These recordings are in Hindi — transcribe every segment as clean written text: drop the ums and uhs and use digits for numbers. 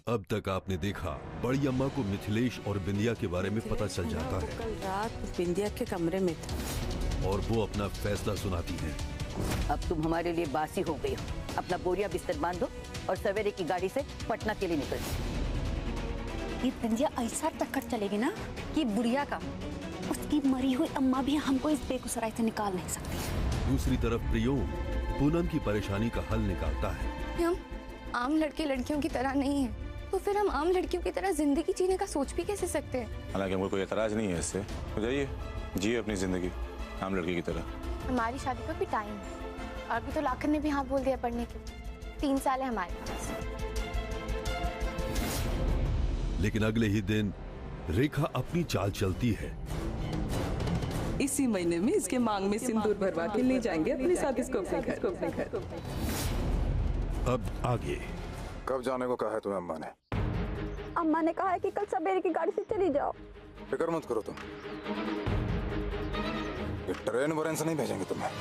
अब तक आपने देखा, बड़ी अम्मा को मिथिलेश और बिंदिया के बारे में पता चल जाता है। कल रात बिंदिया के कमरे में था और वो अपना फैसला सुनाती है। अब तुम हमारे लिए बासी हो गई हो। अपना बोरिया बिस्तर बांधो और सवेरे की गाड़ी से पटना के लिए निकल जाओ। ये बिंदिया ऐसा टक्कर चलेगी ना कि बुढ़िया का उसकी मरी हुई अम्मा भी हमको इस बेगूसराय से निकाल नहीं सकती। दूसरी तरफ प्रियोम पूनम की परेशानी का हल निकालता है। हम आम लड़के लड़कियों की तरह नहीं है, तो फिर हम आम लड़कियों की तरह जिंदगी जीने का सोच भी कैसे सकते हैं? हालांकि हमको कोई एतराज नहीं है इससे, तो जाइए जिए अपनी जिंदगी आम लड़की की तरह। हमारी शादी का भी टाइम है और अभी तो लाखन ने भी हाँ बोल दिया पढ़ने के लिए। 3 साल है हमारे पास। लेकिन अगले ही दिन रेखा अपनी चाल चलती है। इसी महीने में इसके मांग में सिंदूर भरवा के ले जाएंगे अपने साथ इसको अपने घर। अब आगे। कब जाने को कहा है तुम्हें अम्मा ने? अम्मा ने कहा है कि कल सवेरे की गाड़ी से चली जाओ। फिक्र मत करो तुम, ये ट्रेन वरेन से नहीं भेजेंगे तुम्हें।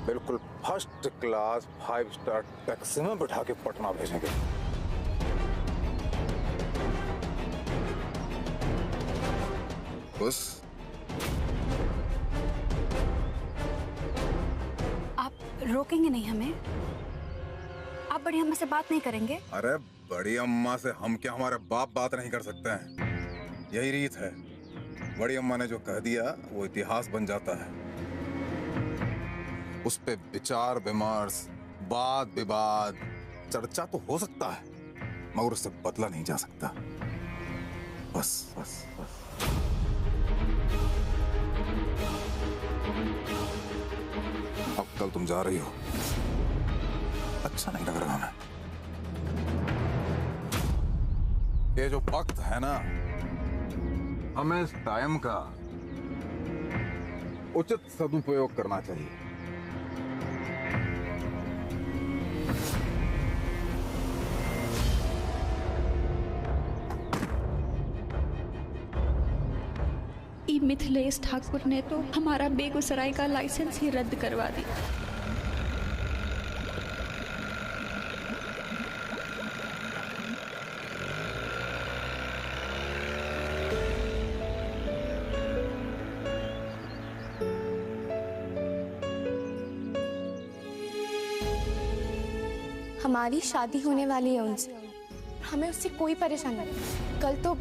बिल्कुल फर्स्ट क्लास 5 स्टार टैक्सी में बिठा के पटना भेजेंगे। बस आप रोकेंगे नहीं हमें? आप बड़ी अम्मा से बात नहीं करेंगे? अरे बड़ी अम्मा से हम क्या हमारे बाप बात नहीं कर सकते हैं? यही रीत है। बड़ी अम्मा ने जो कह दिया वो इतिहास बन जाता है। उस पे विचार विमर्श, वाद विवाद, चर्चा तो हो सकता है, मगर उससे बदला नहीं जा सकता। बस बस बस। अब कल तुम जा रही हो, अच्छा नहीं लग रहा हमें। ये जो वक्त है ना, हमें इस टाइम का उचित सदुपयोग करना चाहिए। मिथिलेश ठाकुर ने तो हमारा बेगूसराय का लाइसेंस ही रद्द करवा दिया। हमारी शादी होने वाली है उनसे, हमें उससे कोई परेशानी नहीं। कल तो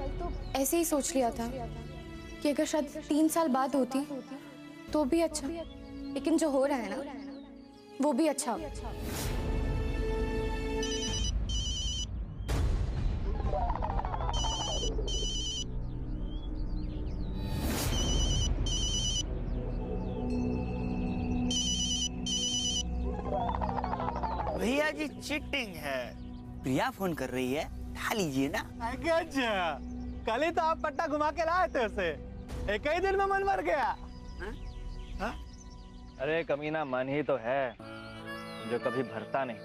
ऐसे ही सोच लिया था कि अगर शायद 3 साल बाद होती तो भी अच्छा, लेकिन जो हो रहा है ना वो भी अच्छा हो। भैया जी चीटिंग है। प्रिया फोन कर रही है, उठा लीजिए ना। अच्छा, कल ही तो आप पट्टा घुमा के लाए थे उसे, एक ही दिन में मन भर गया। हा? अरे कमीना मन ही तो है जो कभी भरता नहीं।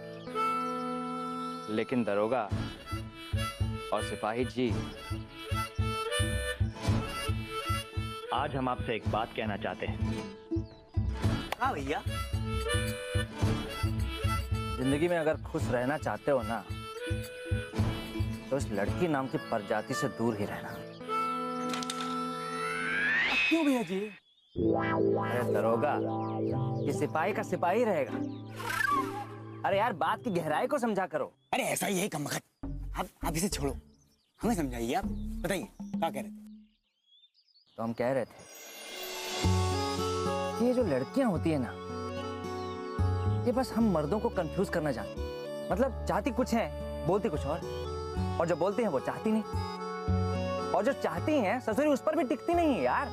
लेकिन दरोगा और सिपाही जी, आज हम आपसे एक बात कहना चाहते हैं। हाँ भैया। जिंदगी में अगर खुश रहना चाहते हो ना, तो इस लड़की नाम की प्रजाति से दूर ही रहना। क्यों भैया जी? अरे दरोगा ये सिपाही का सिपाही रहेगा। अरे यार बात की गहराई को समझा करो। अरे ऐसा ही है कमबख्त। अब इसे छोड़ो, हमें समझाइए। आप बताइए क्या कह रहे थे? तो हम कह रहे थे कि ये जो लड़कियां होती है ना, ये बस हम मर्दों को कंफ्यूज करना चाहती। मतलब चाहती कुछ है, बोलती कुछ और जो बोलती हैं वो चाहती नहीं, और जो चाहती हैं ससुरी उस पर भी टिकती नहीं है यार।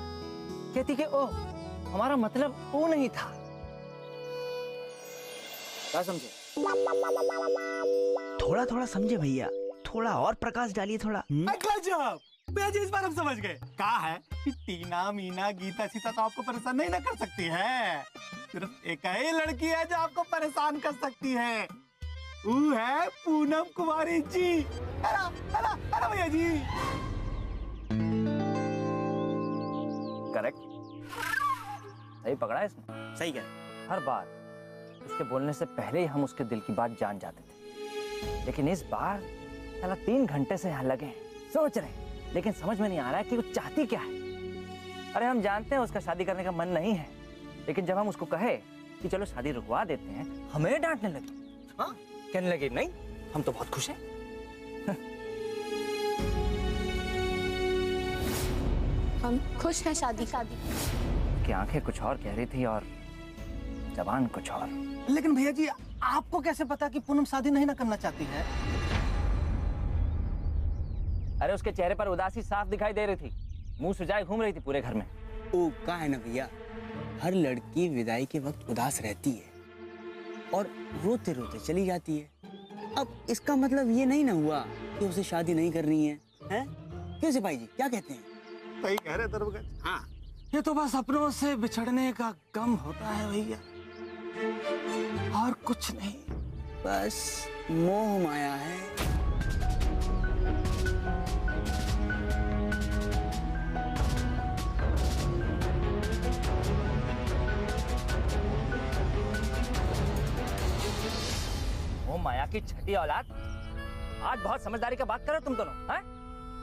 कहती कि ओ हमारा मतलब वो नहीं था। क्या समझे? थोड़ा थोड़ा समझे भैया, थोड़ा और प्रकाश डालिए थोड़ा। गजब भैया जी, इस बार हम समझ गए। कहा है कि टीना मीना गीता सीता तो आपको परेशान नहीं ना कर सकती है, सिर्फ एक ही लड़की है जो आपको परेशान कर सकती है, वो है पूनम कुमारी जी। है ना भैया जी? करेक्ट, सही पकड़ा है इसने। सही कह। हर बार उसके बोलने से पहले ही हम उसके दिल की बात जान जाते थे, लेकिन इस बार साला 3 घंटे से यहाँ लगे हैं, सोच रहे हैं, लेकिन समझ में नहीं आ रहा है कि वो चाहती क्या है। अरे हम जानते हैं उसका शादी करने का मन नहीं है, लेकिन जब हम उसको कहे कि चलो शादी रुकवा देते हैं, हमें डांटने लगी। हाँ, कहने लगी नहीं, हम तो बहुत खुश हैं। हम खुश हैं शादी कि आंखें कुछ और कह रही थी और जबान कुछ और। लेकिन भैया जी, आपको कैसे पता कि पूनम शादी नहीं ना करना चाहती है? अरे उसके चेहरे पर उदासी साफ दिखाई दे रही थी, मुंह सुजाए घूम रही थी पूरे घर में। ओ का है ना भैया, हर लड़की विदाई के वक्त उदास रहती है और रोते रोते चली जाती है। अब इसका मतलब ये नहीं ना हुआ कि उसे शादी नहीं करनी है, हैं? क्यों सिपाही जी, क्या कहते हैं? सही कह रहे दरबगज। हाँ, ये तो बस अपनों से बिछड़ने का गम होता है भैया, और कुछ नहीं। बस मोह माया है। ओ माया की छठी औलाद, आज बहुत समझदारी का बात करो तुम दोनों, हैं?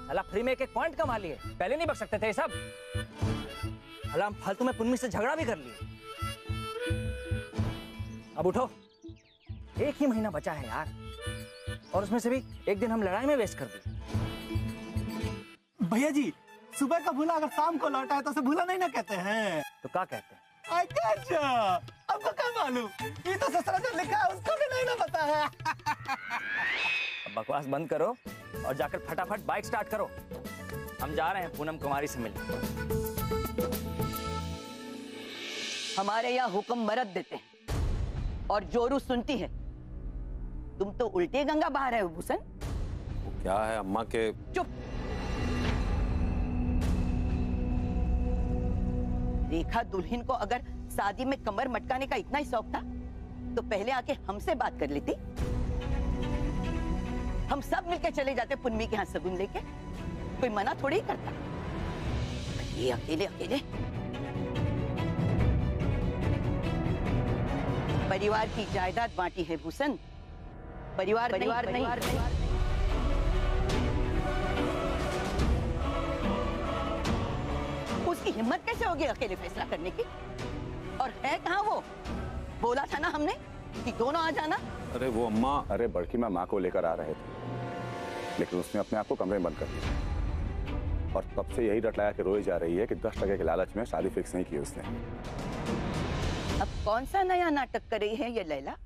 साला फ्री में एक पॉइंट कमा लिए, पहले नहीं बक सकते थे ये सब। साला हम फालतू में पुन्नी से झगड़ा भी कर लिए। अब उठो, 1 ही महीना बचा है यार, और उसमें से भी एक दिन हम लड़ाई में वेस्ट कर दिए। भैया जी, सुबह का भूला अगर शाम को लौटा है तो उसे भूला नहीं ना कहते हैं। तो क्या कहते हैं? अच्छा, आपको क्या मालूम? ये तो ससुरा जो लिखा है उसको भी नहीं ना पता है। अब बकवास बंद करो और जाकर फटाफट बाइक स्टार्ट करो, हम जा रहे हैं पूनम कुमारी से मिलने। हमारे यहाँ हुक्म मरद देते हैं और जोरू सुनती है। तुम तो उल्टे गंगा बहा रहे हो भूषण। क्या है अम्मा के? चुप। रेखा दुल्हन को अगर शादी में कमर मटकाने का इतना ही शौक था तो पहले आके हमसे बात कर लेती। हम सब मिलकर चले जाते पुन्नी के यहाँ सगुन लेके, कोई मना थोड़ी ही करता। ये अकेले अकेले परिवार की जायदाद बांटी है भूषण, परिवार नहीं। उसकी हिम्मत कैसे होगी अकेले फैसला करने की? और है कहाँ वो? बोला था ना हमने कि दोनों आ जाना। अरे वो अम्मा, अरे बड़की माँ को लेकर आ रहे थे, लेकिन उसने अपने आप को कमरे में बंद कर दिया और तब से यही रटलाया के रोई जा रही है कि 10% के लालच में शादी फिक्स नहीं की उसने। अब कौन सा नया नाटक कर रही है ये लैला?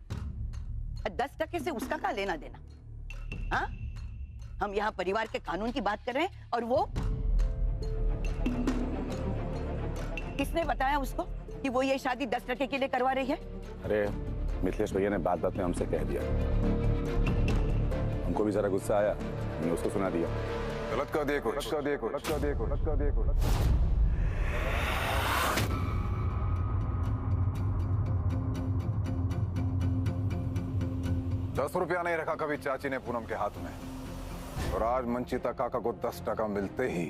10% से उसका क्या लेना देना? हाँ, हम यहाँ परिवार के कानून की बात कर रहे हैं और वो किसने बताया उसको कि वो ये शादी 10% के लिए करवा रही है? अरे मिथिलेश भैया ने बात में हमसे कह दिया, हमको भी जरा गुस्सा आया, मैंने उसको सुना दिया। गलत कर दिए कुछ, कर दिए कुछ, कर दिए कुछ, कर दिए कुछ। 10 रुपया नहीं रखा कभी चाची ने पूनम के हाथ में, और आज मंचिता काका को 10% मिलते ही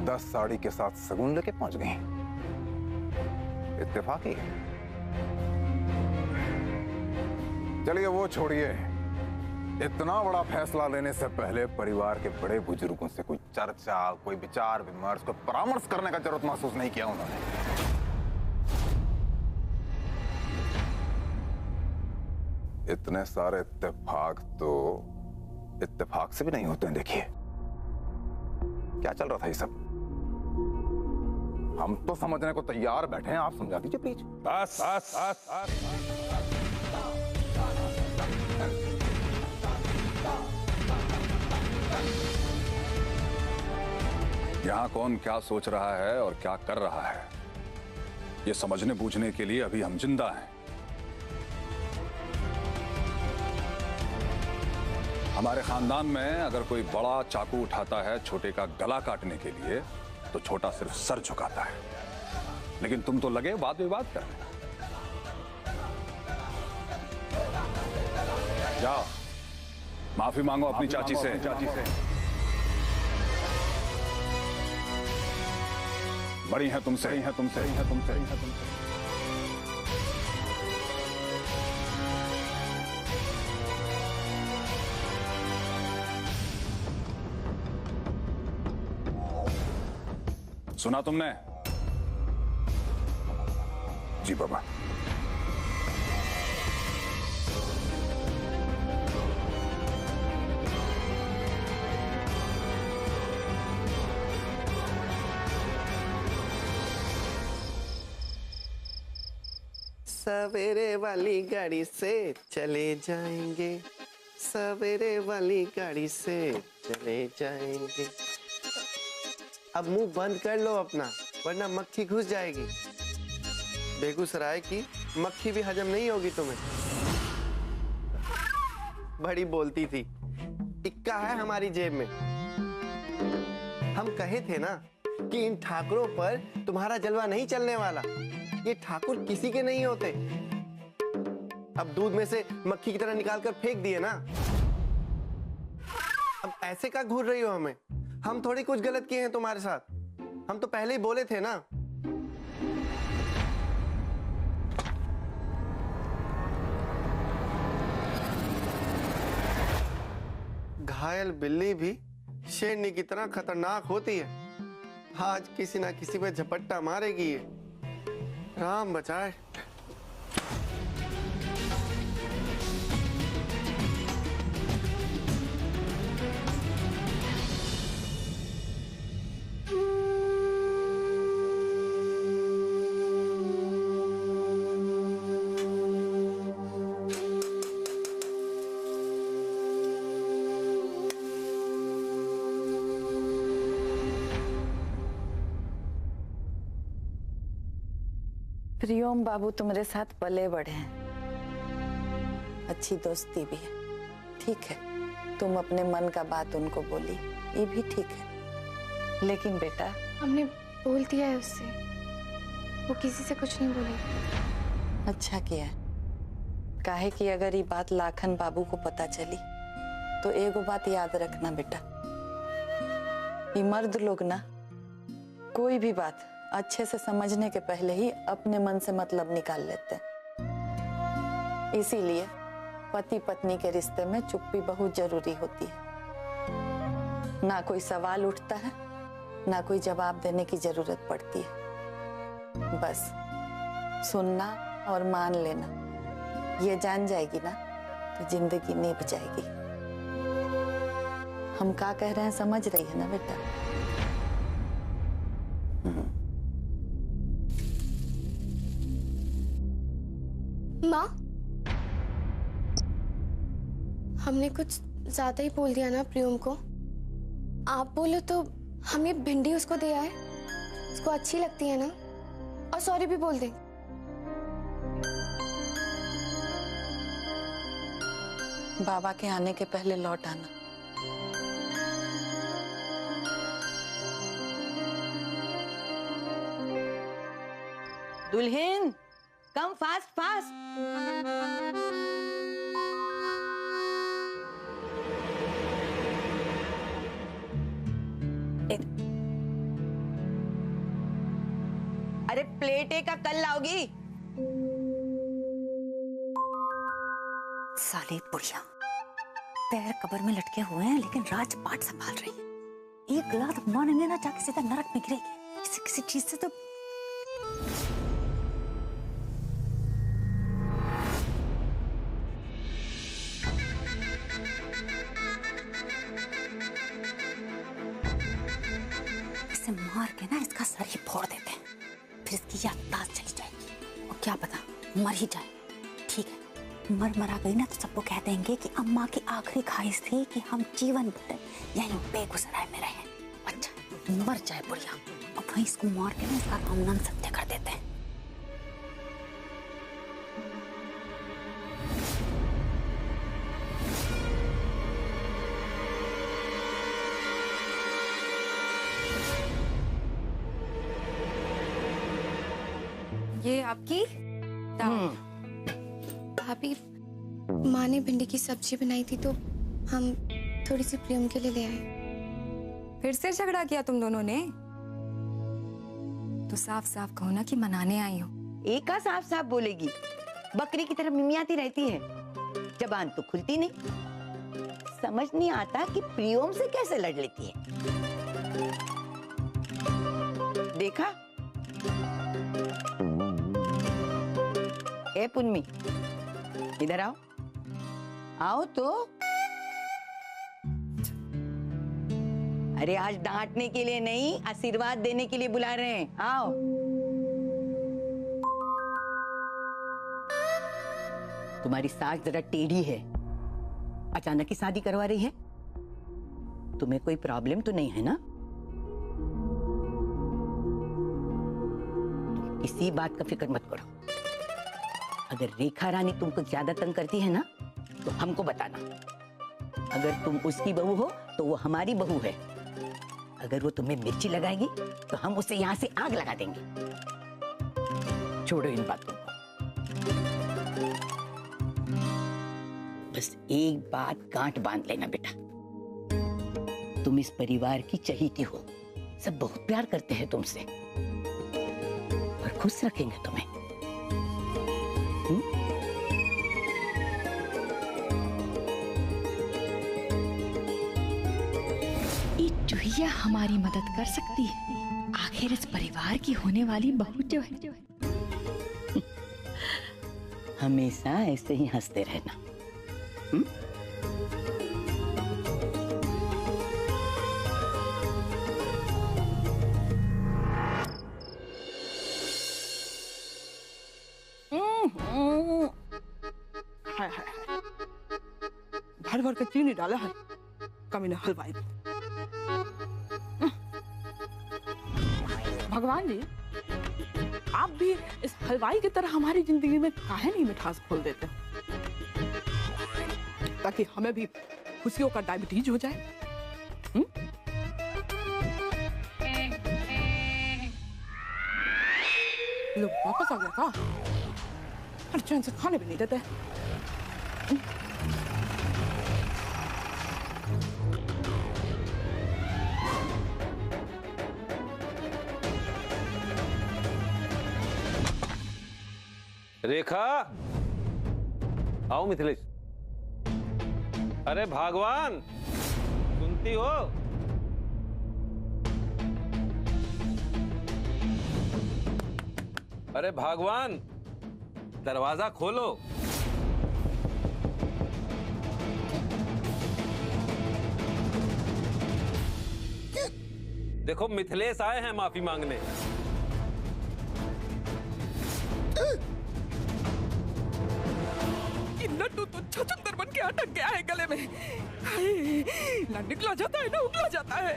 10 साड़ी के साथ सगुन लेके पहुंच गई। इत्तेफाकी। चलिए वो छोड़िए, इतना बड़ा फैसला लेने से पहले परिवार के बड़े बुजुर्गों से कोई चर्चा, कोई विचार विमर्श, कोई परामर्श करने का जरूरत महसूस नहीं किया उन्होंने। इतने सारे इत्तेफाक तो इत्तेफाक से भी नहीं होते हैं। देखिए क्या चल रहा था ये सब, हम तो समझने को तैयार बैठे हैं, आप समझा दीजिए प्लीज। बस बस बस बस। यहाँ कौन क्या सोच रहा है और क्या कर रहा है, ये समझने बूझने के लिए अभी हम जिंदा हैं। हमारे खानदान में अगर कोई बड़ा चाकू उठाता है छोटे का गला काटने के लिए, तो छोटा सिर्फ सर झुकाता है, लेकिन तुम तो लगे वाद विवाद करने। जाओ माफी मांगो अपनी चाची से। बड़ी हैं तुमसे, सुना तुमने? जी बाबा। सवेरे वाली गाड़ी से चले जाएंगे, सवेरे वाली गाड़ी से चले जाएंगे। अब मुंह बंद कर लो अपना, वरना मक्खी घुस जाएगी। बेगूसराय की मक्खी भी हजम नहीं होगी तुम्हें। बड़ी बोलती थी, इक्का है हमारी जेब में। हम कहे थे ना कि इन ठाकुरों पर तुम्हारा जलवा नहीं चलने वाला। ये ठाकुर किसी के नहीं होते। अब दूध में से मक्खी की तरह निकाल कर फेंक दिए ना। अब ऐसे का घूर रही हो हमें? हम थोड़ी कुछ गलत किए हैं तुम्हारे साथ। हम तो पहले ही बोले थे ना। घायल बिल्ली भी शेरनी की तरह खतरनाक होती है। आज किसी ना किसी पे झपट्टा मारेगी ये। राम बचाए। प्रियोम बाबू तुम्हारे साथ पले बढ़े हैं, अच्छी दोस्ती भी है, ठीक है। तुम अपने मन का बात उनको बोली, ये भी ठीक है। लेकिन बेटा, हमने बोल दिया है उससे, वो किसी से कुछ नहीं बोली। अच्छा किया है। काहे कि अगर ये बात लाखन बाबू को पता चली तो एगो बात याद रखना बेटा, ये मर्द लोग ना कोई भी बात अच्छे से समझने के पहले ही अपने मन से मतलब निकाल लेते हैं। इसीलिए पति पत्नी के रिश्ते में चुप्पी बहुत जरूरी होती है। ना कोई सवाल उठता है, ना कोई जवाब देने की जरूरत पड़ती है। बस सुनना और मान लेना, ये जान जाएगी ना तो जिंदगी निभ जाएगी। हम क्या कह रहे हैं समझ रही है ना बेटा? माँ, हमने कुछ ज्यादा ही बोल दिया ना प्रियम को। आप बोलो तो हम ये भिंडी उसको दे आए, उसको अच्छी लगती है ना, और सॉरी भी बोल दे। बाबा के आने के पहले लौट आना। दुल्हन, कम फास्ट फास्ट। अरे प्लेट एक का कल लाओगी? साली बुढ़िया, पैर कब्र में लटके हुए हैं लेकिन राजपाट संभाल रही है। एक लात मारेंगे ना जाके सीधा नरक में गिरेगी। किसी किसी चीज से तो इसे मार के ना इसका सर ही फोड़ देते हैं, फिर इसकी याददाश्त चली जाएगी और क्या पता मर ही जाए। ठीक है, मर गई ना तो सबको कह देंगे कि अम्मा की आखिरी ख्वाहिश थी कि हम जीवन भर यहीं बेगूसराय में रहें। अच्छा मर जाए बुढ़िया, और वहीं इसको मार के ना इसका रामनाम सत्य कर देते हैं। ये आपकी दाल। भाभी, माँ ने भिंडी की सब्जी बनाई थी तो हम थोड़ी सी प्रियम के लिए ले आए। फिर से झगड़ा किया तुम दोनों ने? तो साफ साफ कहो ना कि मनाने आई हो। एक का साफ साफ बोलेगी, बकरी की तरह मिमियाती रहती है, जबान तो खुलती नहीं। समझ नहीं आता कि प्रियम से कैसे लड़ लेती है। देखा? ए पुन्नी, इधर आओ। आओ तो। अरे आज डांटने के लिए नहीं, आशीर्वाद देने के लिए बुला रहे हैं। आओ। तुम्हारी सास जरा टेढ़ी है, अचानक ही शादी करवा रही है। तुम्हें कोई प्रॉब्लम तो नहीं है ना? तुम किसी बात का फिक्र मत करो। अगर रेखा रानी तुमको ज्यादा तंग करती है ना, तो हमको बताना। अगर तुम उसकी बहू हो तो वो हमारी बहू है। अगर वो तुम्हें मिर्ची लगाएगी तो हम उसे यहां से आग लगा देंगे। छोड़ो इन बातों को। बस एक बात गांठ बांध लेना बेटा, तुम इस परिवार की चहेती हो। सब बहुत प्यार करते हैं तुमसे और खुश रखेंगे तुम्हें। चूहिया हमारी मदद कर सकती है। आखिर इस परिवार की होने वाली बहू जो है। हमेशा ऐसे ही हंसते रहना। भर भर के चीनी डाला है कमीने हलवाई। भगवान जी, आप भी इस हलवाई की तरह हमारी जिंदगी में काहे नहीं मिठास खोल देते, ताकि हमें भी खुशियों का डायबिटीज हो जाए। लोग वापस आ गया का? और चैन से खाने भी नहीं देते। रेखा, आओ मिथिलेश। अरे भगवान, सुनती हो? अरे भगवान, दरवाजा खोलो। देखो मिथिलेश आए हैं माफी मांगने। लड्डू तो छछूंदर बन के अटक गया है गले में। ना निकला जाता है ना उगला जाता है।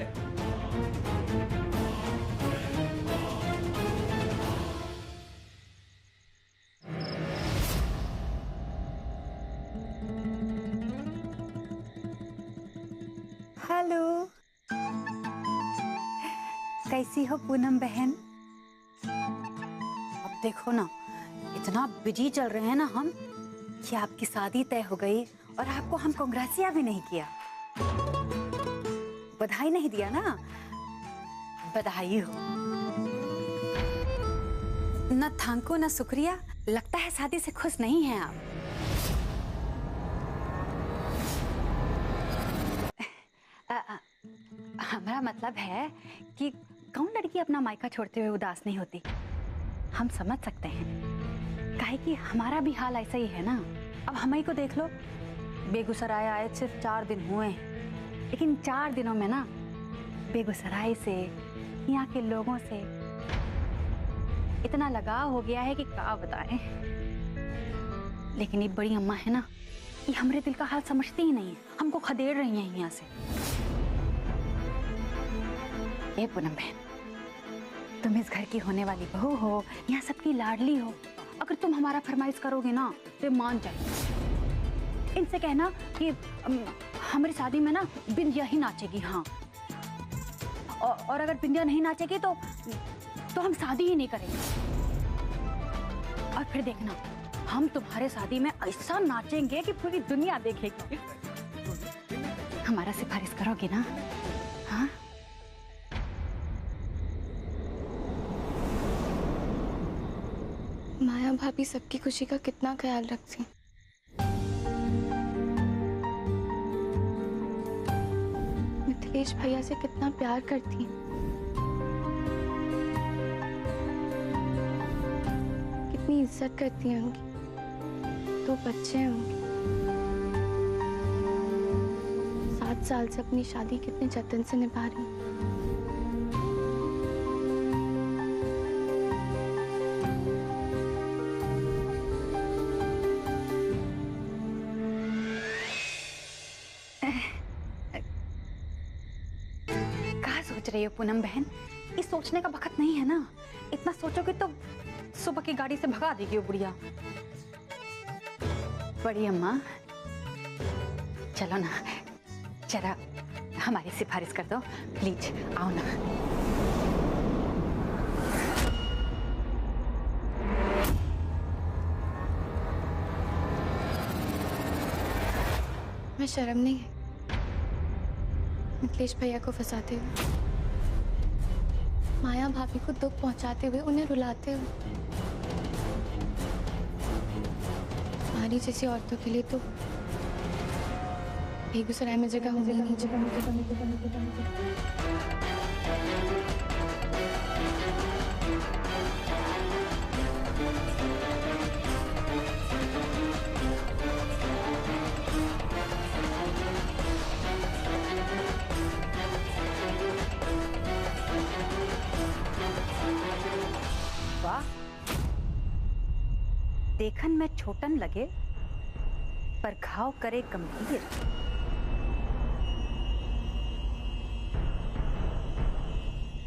हेलो, कैसी हो पूनम बहन? अब देखो ना, इतना बिजी चल रहे हैं ना हम कि आपकी शादी तय हो गई और आपको हम कांग्रेसिया भी नहीं किया, बधाई नहीं दिया ना। बधाई हो। न थैंको न शुक्रिया। लगता है शादी से खुश नहीं हैं आप। हमारा मतलब है कि कौन लड़की अपना मायका छोड़ते हुए उदास नहीं होती। हम समझ सकते हैं, काहे कि हमारा भी हाल ऐसा ही है ना। अब हम ही को देख लो, बेगूसराय आए सिर्फ 4 दिन हुए हैं, लेकिन 4 दिनों में ना बेगूसराय से, यहाँ के लोगों से इतना लगाव हो गया है कि क्या बताएं। लेकिन ये बड़ी अम्मा है ना, ये हमारे दिल का हाल समझती ही नहीं है, हमको खदेड़ रही हैं यहाँ से। ए पूनम बहन, तुम इस घर की होने वाली बहू हो, यहाँ सबकी लाडली हो। अगर तुम हमारा फरमाइश करोगे ना तो मान जाए। इनसे कहना कि हमारी शादी में ना बिंदिया ही नाचेगी। हाँ, और अगर बिंदिया नहीं नाचेगी तो हम शादी ही नहीं करेंगे। और फिर देखना, हम तुम्हारे शादी में ऐसा नाचेंगे कि पूरी दुनिया देखेगी। हमारा सिफारिश करोगे ना? हाँ, माया भाभी सबकी खुशी का कितना ख्याल रखती। मिथिलेश भैया से कितना प्यार करती। इज्जत करती हैं उनकी। 2 बच्चे हैं उनके। 7 साल से अपनी शादी कितने जतन से निभा रही हैं। सोच रही हो पूनम बहन? ये सोचने का वक्त नहीं है ना। इतना सोचोगे तो सुबह की गाड़ी से भगा देगी वो बुढ़िया। बड़ी अम्मा चलो ना, जरा हमारी सिफारिश कर दो प्लीज, आओ ना। मैं शर्म नहीं है मिथिलेश भैया को फंसाते हुए, माया भाभी को दुख पहुंचाते हुए, उन्हें रुलाते हुए। हमारी जैसी औरतों के लिए तो बेगूसराय में जगह होगी नहीं। देखन में छोटन लगे पर घाव करे गंभीर।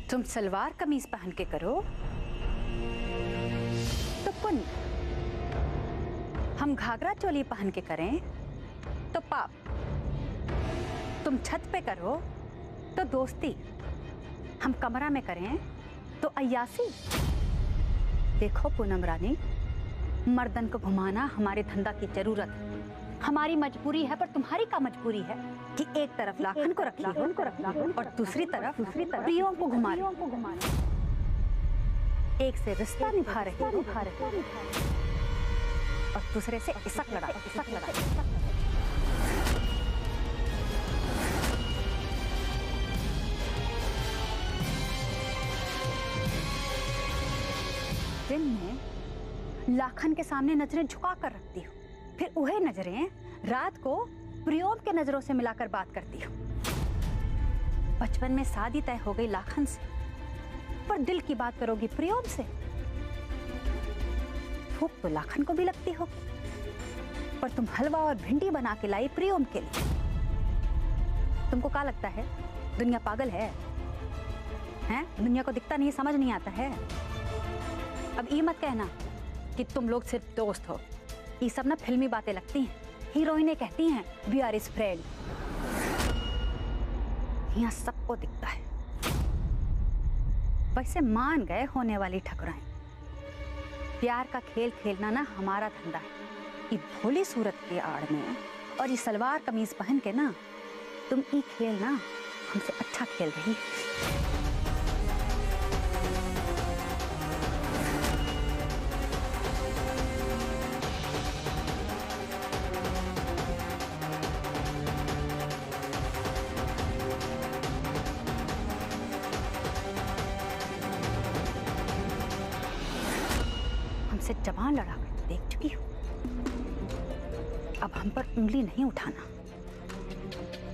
तुम सलवार कमीज पहन के करो तो पुण्य, हम घाघरा चोली पहन के करें तो पाप, तुम छत पे करो तो दोस्ती, हम कमरा में करें तो अय्यासी। देखो पूनम रानी, मर्दन को घुमाना हमारे धंधा की जरूरत है, हमारी मजबूरी है। पर तुम्हारी क्या मजबूरी है कि एक तरफ लाखन को रख लो और दूसरी तरफ प्रियों को घुमा रहे। एक से रिश्ता निभा रहे और दूसरे से इसक लड़ा। दिन में लाखन के सामने नजरें झुका कर रखती हूँ, फिर वही नजरें रात को प्रियोम के नजरों से मिलाकर बात करती हूँ। बचपन में शादी तय हो गई लाखन से, पर दिल की बात करोगी प्रियोम से। भूख तो लाखन को भी लगती हो, पर तुम हलवा और भिंडी बना के लाई प्रियोम के लिए। तुमको क्या लगता है दुनिया पागल है? हैं? दुनिया को दिखता नहीं, समझ नहीं आता है। अब ये मत कहना कि तुम लोग सिर्फ दोस्त हो। ये सब ना फिल्मी बातें लगती हैं। हीरोइनें कहती हैं वी आर हिज फ्रेंड। यहाँ सबको दिखता है। वैसे मान गए होने वाली ठकुराएं। प्यार का खेल खेलना ना हमारा धंधा है। ये भोली सूरत के आड़ में और ये सलवार कमीज पहन के ना तुम ये खेल ना हमसे अच्छा खेल रही है। से जवान लड़ा कर देख चुकी हूं। अब हम पर उंगली नहीं उठाना।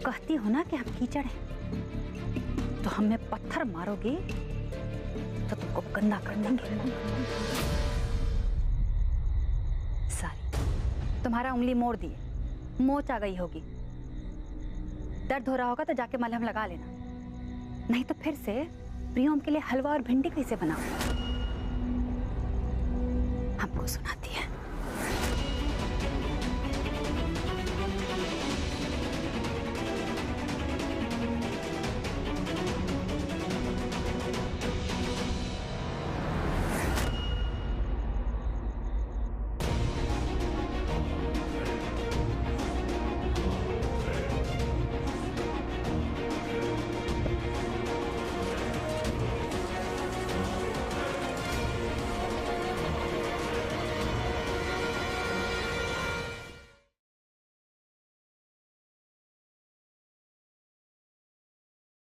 कहती हो ना कि हम कीचड़ हैं, तो हमें पत्थर मारोगे तो तुमको गंदा कर देंगे। सारी तुम्हारा उंगली मोड़ दिए, मोच आ गई होगी। दर्द हो रहा होगा तो जाके मलहम लगा लेना, नहीं तो फिर से प्रियोम के लिए हलवा और भिंडी कैसे बनाओ।